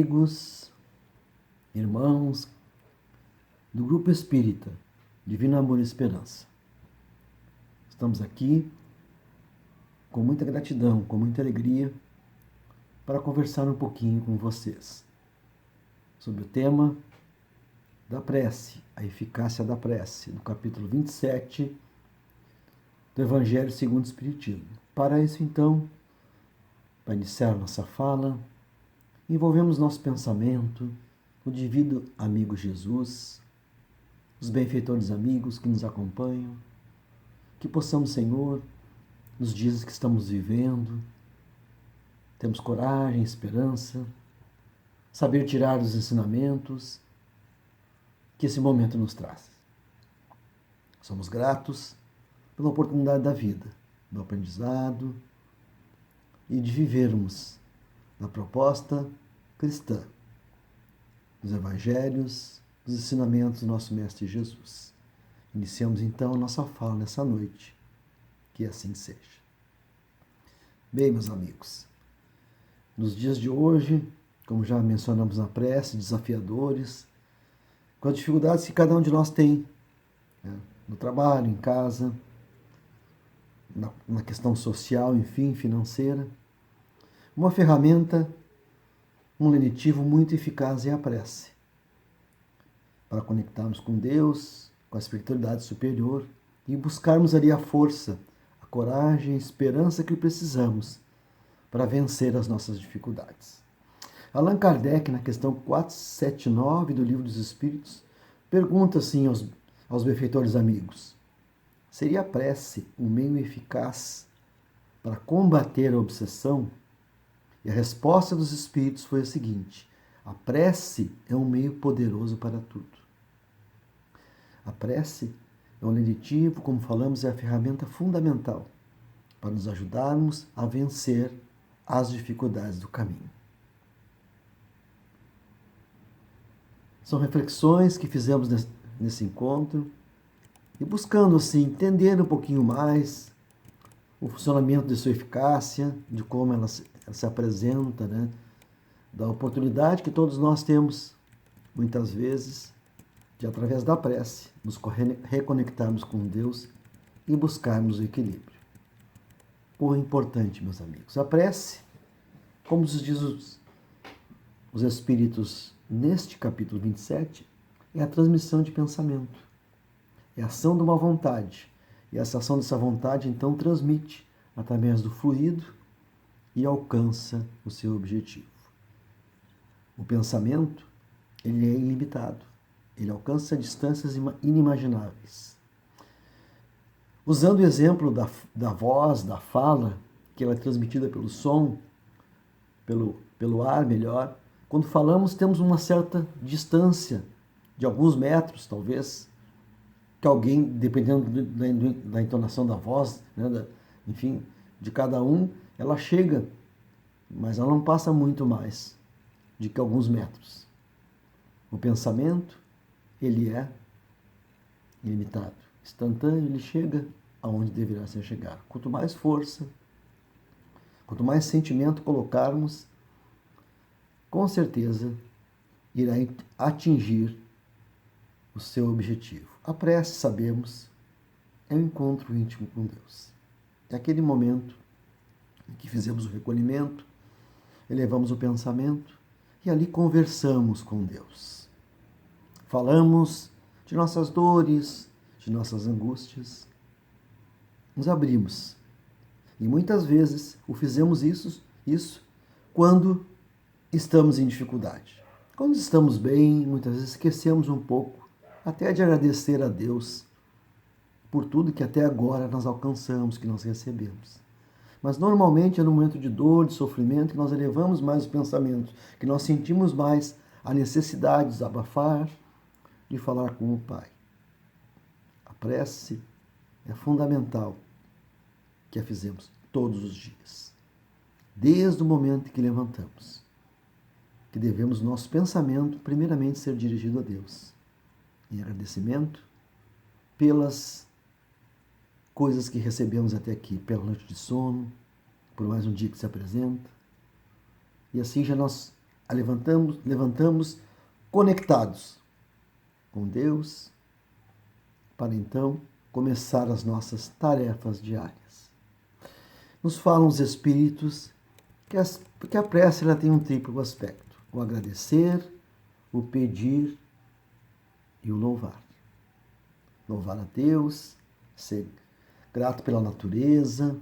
amigos, irmãos do Grupo Espírita Divino Amor e Esperança. Estamos aqui com muita gratidão, com muita alegria, para conversar um pouquinho com vocês sobre o tema da prece, a eficácia da prece, no capítulo 27 do Evangelho segundo o Espiritismo. Para isso, então, para iniciar nossa fala, envolvemos nosso pensamento, o divino amigo Jesus, os benfeitores amigos que nos acompanham, que possamos, Senhor, nos dias que estamos vivendo, temos coragem, esperança, saber tirar os ensinamentos que esse momento nos traz. Somos gratos pela oportunidade da vida, do aprendizado e de vivermos na proposta cristã, dos evangelhos, dos ensinamentos do nosso Mestre Jesus. Iniciamos então a nossa fala nessa noite, que assim seja. Bem, meus amigos, nos dias de hoje, como já mencionamos na prece, desafiadores, com as dificuldades que cada um de nós tem, né? No trabalho, em casa, na questão social, enfim, financeira. Uma ferramenta, um lenitivo muito eficaz é a prece, para conectarmos com Deus, com a espiritualidade superior e buscarmos ali a força, a coragem, a esperança que precisamos para vencer as nossas dificuldades. Allan Kardec, na questão 479 do Livro dos Espíritos, pergunta assim aos benfeitores amigos: seria a prece um meio eficaz para combater a obsessão? E a resposta dos Espíritos foi a seguinte: a prece é um meio poderoso para tudo. A prece é um lenitivo, como falamos, é a ferramenta fundamental para nos ajudarmos a vencer as dificuldades do caminho. São reflexões que fizemos nesse encontro e buscando assim entender um pouquinho mais o funcionamento de sua eficácia, de como ela se apresenta, né? Da oportunidade que todos nós temos, muitas vezes, de através da prece, nos reconectarmos com Deus e buscarmos o equilíbrio. O importante, meus amigos, a prece, como nos diz os Espíritos neste capítulo 27, é a transmissão de pensamento, é a ação de uma vontade. E essa ação dessa vontade, então, transmite através do fluido e alcança o seu objetivo. O pensamento, ele é ilimitado. Ele alcança distâncias inimagináveis. Usando o exemplo da voz, da fala, que ela é transmitida pelo som, pelo ar melhor, quando falamos temos uma certa distância, de alguns metros talvez, que alguém, dependendo da entonação da voz, né, enfim, de cada um, ela chega, mas ela não passa muito mais de que alguns metros. O pensamento, ele é ilimitado, instantâneo, ele chega aonde deverá ser chegar. Quanto mais força, quanto mais sentimento colocarmos, com certeza irá atingir o seu objetivo. A prece, sabemos, é um encontro íntimo com Deus. É aquele momento em que fizemos o recolhimento, elevamos o pensamento e ali conversamos com Deus. Falamos de nossas dores, de nossas angústias. Nos abrimos. E muitas vezes o fizemos isso quando estamos em dificuldade. Quando estamos bem, muitas vezes esquecemos um pouco até de agradecer a Deus por tudo que até agora nós alcançamos, que nós recebemos. Mas normalmente é no momento de dor, de sofrimento, que nós elevamos mais os pensamentos, que nós sentimos mais a necessidade de desabafar, de falar com o Pai. A prece é fundamental que a fizemos todos os dias, desde o momento que levantamos, que devemos nosso pensamento primeiramente ser dirigido a Deus, em agradecimento pelas coisas que recebemos até aqui, pela noite de sono, por mais um dia que se apresenta, e assim já nós levantamos conectados com Deus, para então começar as nossas tarefas diárias. Nos falam os Espíritos que a prece ela tem um triplo aspecto: o agradecer, o pedir e o louvar. Louvar a Deus, ser grato pela natureza,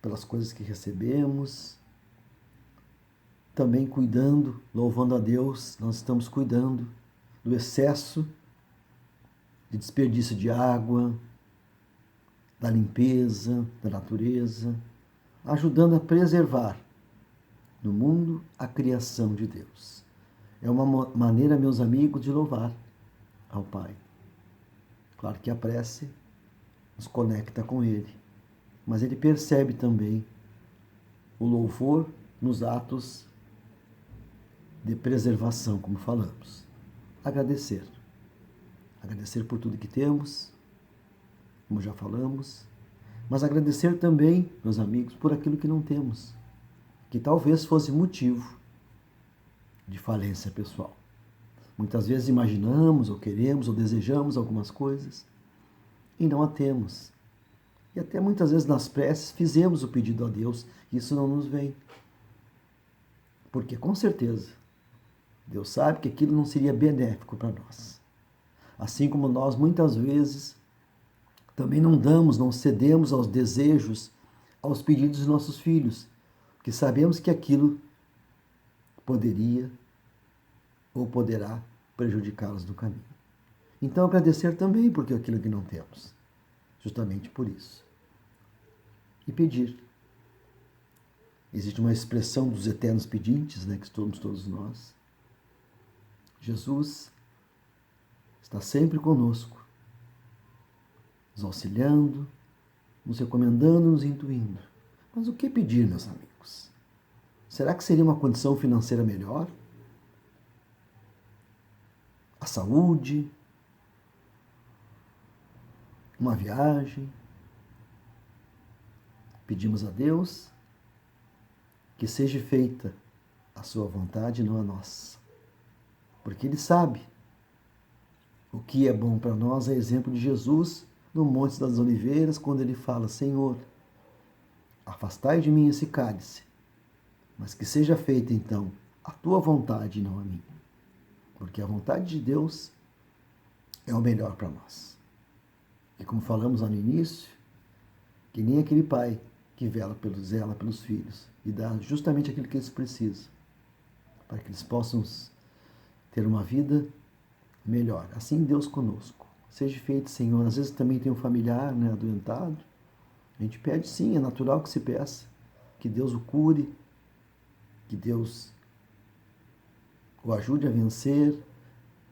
pelas coisas que recebemos, também cuidando, louvando a Deus, nós estamos cuidando do excesso de desperdício de água, da limpeza, da natureza, ajudando a preservar no mundo a criação de Deus. É uma maneira, meus amigos, de louvar ao Pai. Claro que a prece nos conecta com Ele, mas Ele percebe também o louvor nos atos de preservação, como falamos. Agradecer. Agradecer por tudo que temos, como já falamos, mas agradecer também, meus amigos, por aquilo que não temos, que talvez fosse motivo de falência pessoal. Muitas vezes imaginamos, ou queremos, ou desejamos algumas coisas e não a temos. E até muitas vezes nas preces fizemos o pedido a Deus e isso não nos vem. Porque com certeza Deus sabe que aquilo não seria benéfico para nós. Assim como nós muitas vezes também não damos, não cedemos aos desejos, aos pedidos dos nossos filhos, porque sabemos que aquilo poderia ou poderá prejudicá-los no caminho. Então agradecer também por aquilo que não temos, justamente por isso. E pedir. Existe uma expressão dos eternos pedintes, né, que somos todos nós. Jesus está sempre conosco, nos auxiliando, nos recomendando, nos intuindo. Mas o que pedir, meus amigos? Será que seria uma condição financeira melhor? A saúde? Uma viagem? Pedimos a Deus que seja feita a sua vontade, não a nossa. Porque Ele sabe o que é bom para nós. É exemplo de Jesus no Monte das Oliveiras, quando Ele fala: Senhor, afastai de mim esse cálice, mas que seja feita então a tua vontade e não a minha. Porque a vontade de Deus é o melhor para nós. E como falamos lá no início, que nem aquele pai que zela pelos filhos e dá justamente aquilo que eles precisam, para que eles possam ter uma vida melhor. Assim Deus conosco. Seja feito, Senhor. Às vezes também tem um familiar, né, adoentado. A gente pede sim, é natural que se peça, que Deus o cure, que Deus o ajude a vencer,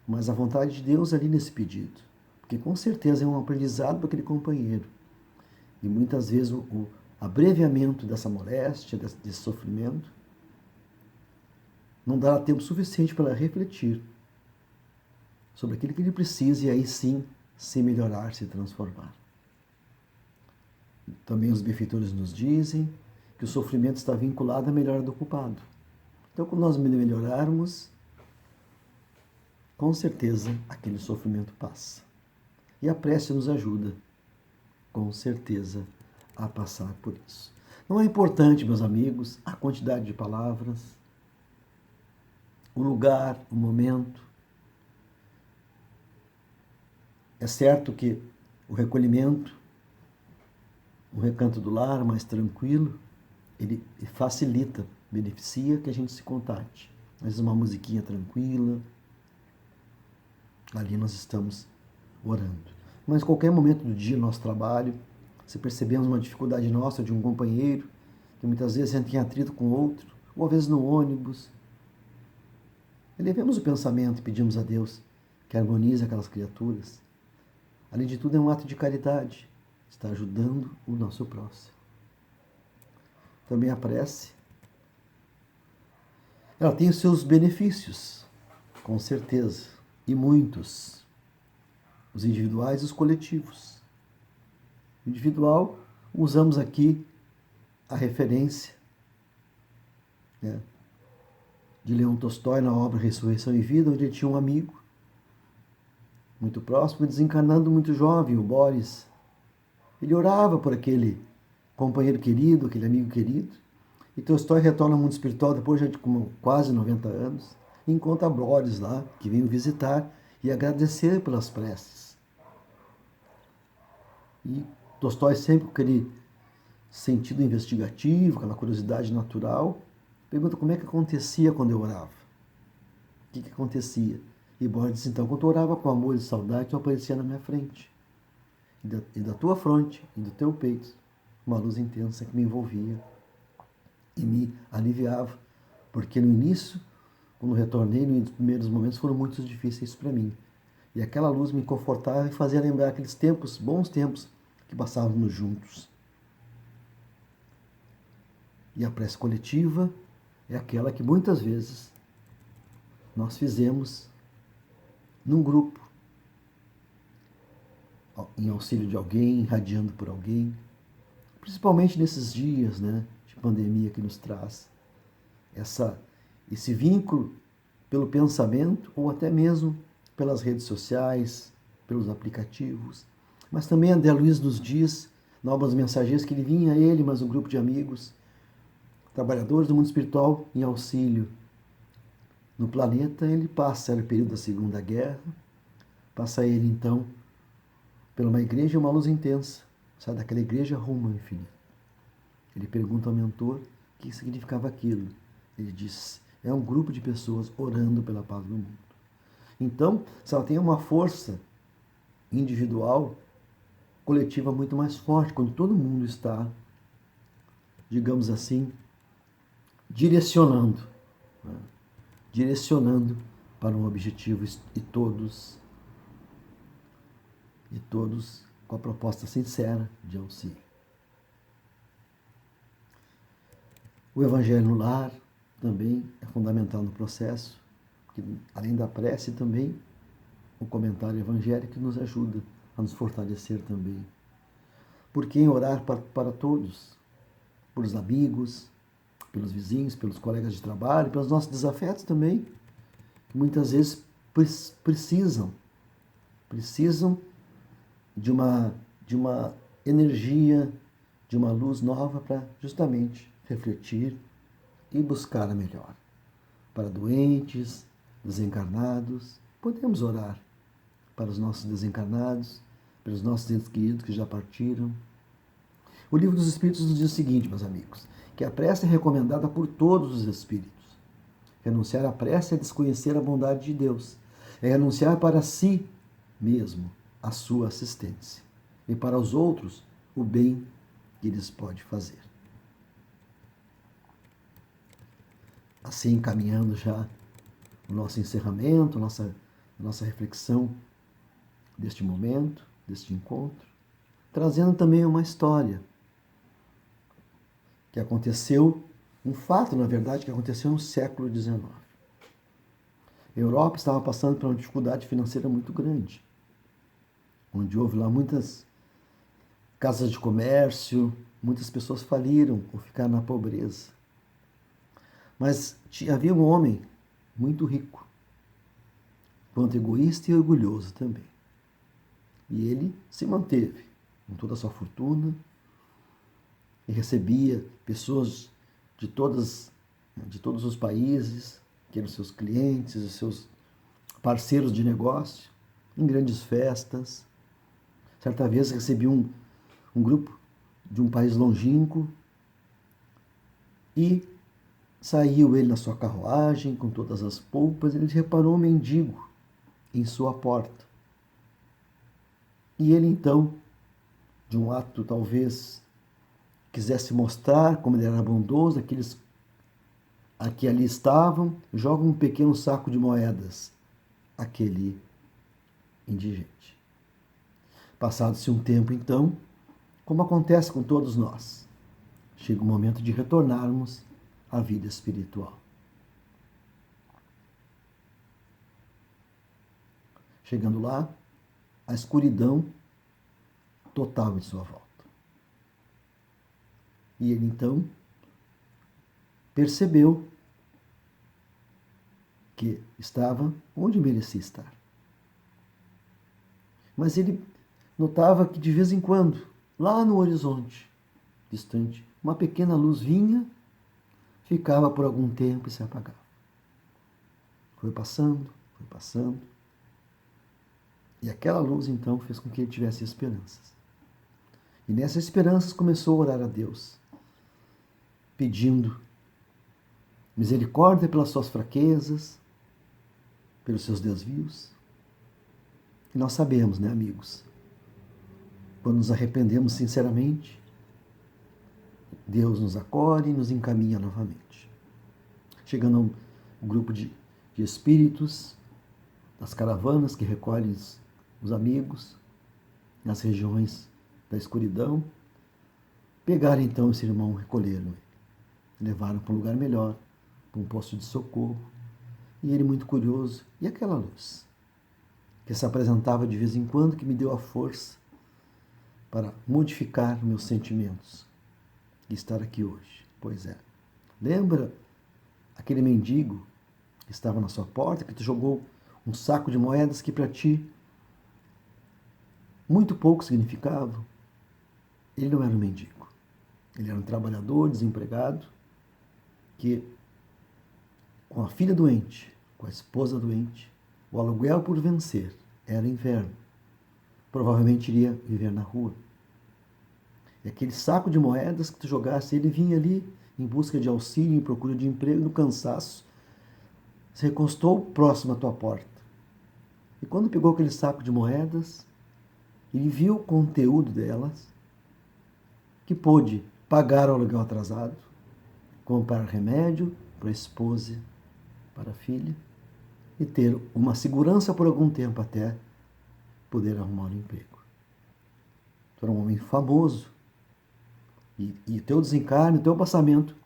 mas a vontade de Deus é ali nesse pedido, porque com certeza é um aprendizado para aquele companheiro. E muitas vezes o abreviamento dessa moléstia, desse sofrimento, não dará tempo suficiente para refletir sobre aquilo que ele precisa e aí sim se melhorar, se transformar. Também os benfeitores nos dizem que o sofrimento está vinculado à melhora do culpado. Então, quando nós melhorarmos, com certeza aquele sofrimento passa. E a prece nos ajuda, com certeza, a passar por isso. Não é importante, meus amigos, a quantidade de palavras, o lugar, o momento. É certo que o recolhimento, o recanto do lar mais tranquilo, ele facilita, beneficia que a gente se contate. Às vezes uma musiquinha tranquila, ali nós estamos orando. Mas em qualquer momento do dia, nosso trabalho, se percebemos uma dificuldade nossa de um companheiro, que muitas vezes entra em atrito com outro, ou às vezes no ônibus, elevemos o pensamento e pedimos a Deus que harmonize aquelas criaturas. Além de tudo, é um ato de caridade, está ajudando o nosso próximo. Também a prece, ela tem os seus benefícios, com certeza, e muitos, os individuais e os coletivos. O individual, usamos aqui a referência né, de Leão Tolstói na obra Ressurreição e Vida, onde ele tinha um amigo muito próximo, desencarnando muito jovem, o Boris. Ele orava por aquele companheiro querido, aquele amigo querido. E Tolstói retorna ao mundo espiritual depois de quase 90 anos e encontra Boris lá, que veio visitar e agradecer pelas preces. E Tolstói, sempre com aquele sentido investigativo, aquela curiosidade natural, pergunta como é que acontecia quando eu orava. O que acontecia? E Boris disse, então, quando eu orava com amor e saudade, tu aparecia na minha frente. E da tua fronte, e do teu peito, uma luz intensa que me envolvia e me aliviava. Porque no início, quando retornei, nos primeiros momentos foram muito difíceis para mim. E aquela luz me confortava e fazia lembrar aqueles tempos, bons tempos, que passávamos juntos. E a prece coletiva é aquela que muitas vezes nós fizemos num grupo, em auxílio de alguém, irradiando por alguém, principalmente nesses dias, né, de pandemia que nos traz esse vínculo pelo pensamento ou até mesmo pelas redes sociais, pelos aplicativos. Mas também André Luiz nos diz, na obra Os Mensageiros, que ele vinha, ele, mas um grupo de amigos, trabalhadores do mundo espiritual, em auxílio. No planeta, ele passa, era o período da Segunda Guerra, passa ele, então, por uma igreja, uma luz intensa, sai daquela igreja rumo ao infinito. Ele pergunta ao mentor o que significava aquilo. Ele diz, é um grupo de pessoas orando pela paz do mundo. Então, se ela tem uma força individual, coletiva muito mais forte, quando todo mundo está, digamos assim, direcionando, né? Direcionando para um objetivo e todos com a proposta sincera de auxílio. O Evangelho no lar também é fundamental no processo, que além da prece também o comentário evangélico nos ajuda a nos fortalecer também. Porque em orar para todos, pelos amigos, pelos vizinhos, pelos colegas de trabalho, pelos nossos desafetos também, que muitas vezes precisam de uma energia, de uma luz nova para justamente refletir e buscar a melhor. Para doentes, desencarnados, podemos orar para os nossos desencarnados, pelos nossos entes queridos que já partiram. O Livro dos Espíritos nos diz o seguinte, meus amigos, que a prece é recomendada por todos os espíritos. Renunciar à prece é desconhecer a bondade de Deus, é renunciar para si mesmo a sua assistência e para os outros o bem que lhes pode fazer. Assim, encaminhando já o nosso encerramento, nossa reflexão deste momento, deste encontro, trazendo também uma história que aconteceu, um fato, na verdade, que aconteceu no século XIX. A Europa estava passando por uma dificuldade financeira muito grande, onde houve lá muitas casas de comércio, muitas pessoas faliram ou ficaram na pobreza. Mas havia um homem muito rico, quanto egoísta e orgulhoso também. E ele se manteve com toda a sua fortuna e recebia pessoas de todos os países, que eram seus clientes, os seus parceiros de negócio, em grandes festas. Certa vez recebia um grupo de um país longínquo e saiu ele na sua carruagem com todas as polpas, ele reparou um mendigo em sua porta. E ele então, de um ato talvez quisesse mostrar como ele era bondoso, aqueles a que ali estavam, joga um pequeno saco de moedas àquele indigente. Passado-se um tempo, então, como acontece com todos nós, chega o momento de retornarmos à vida espiritual. Chegando lá, a escuridão total em sua volta. E ele então percebeu porque estava onde merecia estar. Mas ele notava que de vez em quando, lá no horizonte distante, uma pequena luz vinha, ficava por algum tempo e se apagava. Foi passando, foi passando. E aquela luz então fez com que ele tivesse esperanças. E nessas esperanças começou a orar a Deus, pedindo misericórdia pelas suas fraquezas, pelos seus desvios. E nós sabemos, né, amigos, quando nos arrependemos sinceramente, Deus nos acolhe e nos encaminha novamente. Chegando a um grupo de espíritos, das caravanas que recolhem os amigos nas regiões da escuridão, pegaram então esse irmão, recolheram ele, levaram para um lugar melhor, para um posto de socorro, e ele muito curioso, e aquela luz que se apresentava de vez em quando, que me deu a força para modificar meus sentimentos e estar aqui hoje. Pois é, lembra aquele mendigo que estava na sua porta, que te jogou um saco de moedas que para ti muito pouco significavam? Ele não era um mendigo. Ele era um trabalhador, desempregado, que com a filha doente, com a esposa doente, o aluguel por vencer, era inverno. Provavelmente iria viver na rua. E aquele saco de moedas que tu jogasse, ele vinha ali em busca de auxílio, em procura de emprego, no cansaço, se recostou próximo à tua porta. E quando pegou aquele saco de moedas, ele viu o conteúdo delas, que pôde pagar o aluguel atrasado, comprar remédio para a esposa, para a filha, e ter uma segurança por algum tempo até poder arrumar um emprego. Tu era um homem famoso, e teu desencarne, teu passamento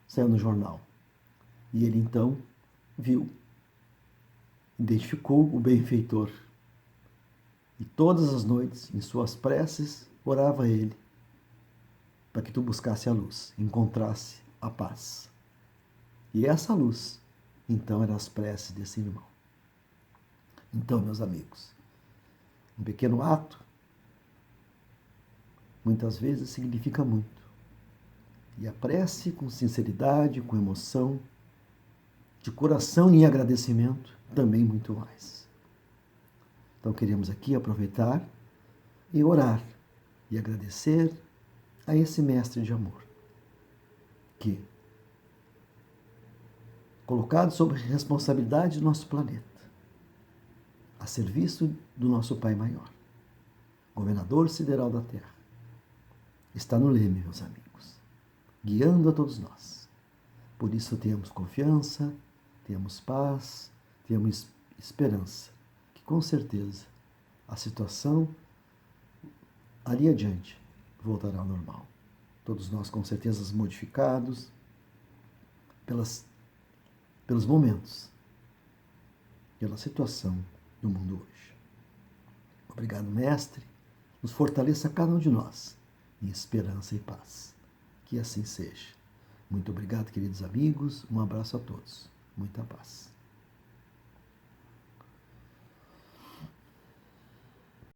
saiu no jornal. E ele então viu, identificou o benfeitor. E todas as noites, em suas preces, orava a ele para que tu buscasse a luz, encontrasse a paz. E essa luz, então, eram as preces desse irmão. Então, meus amigos, um pequeno ato, muitas vezes significa muito. E a prece com sinceridade, com emoção, de coração e agradecimento, também muito mais. Então queremos aqui aproveitar e orar e agradecer a esse mestre de amor, que, colocado sob responsabilidade do nosso planeta, a serviço do nosso Pai Maior, governador sideral da Terra, está no leme, meus amigos, guiando a todos nós. Por isso temos confiança, temos paz, temos esperança, que com certeza a situação ali adiante voltará ao normal. Todos nós com certeza modificados pelos momentos, pela situação do mundo hoje. Obrigado, mestre. Nos fortaleça cada um de nós em esperança e paz. Que assim seja. Muito obrigado, queridos amigos. Um abraço a todos. Muita paz.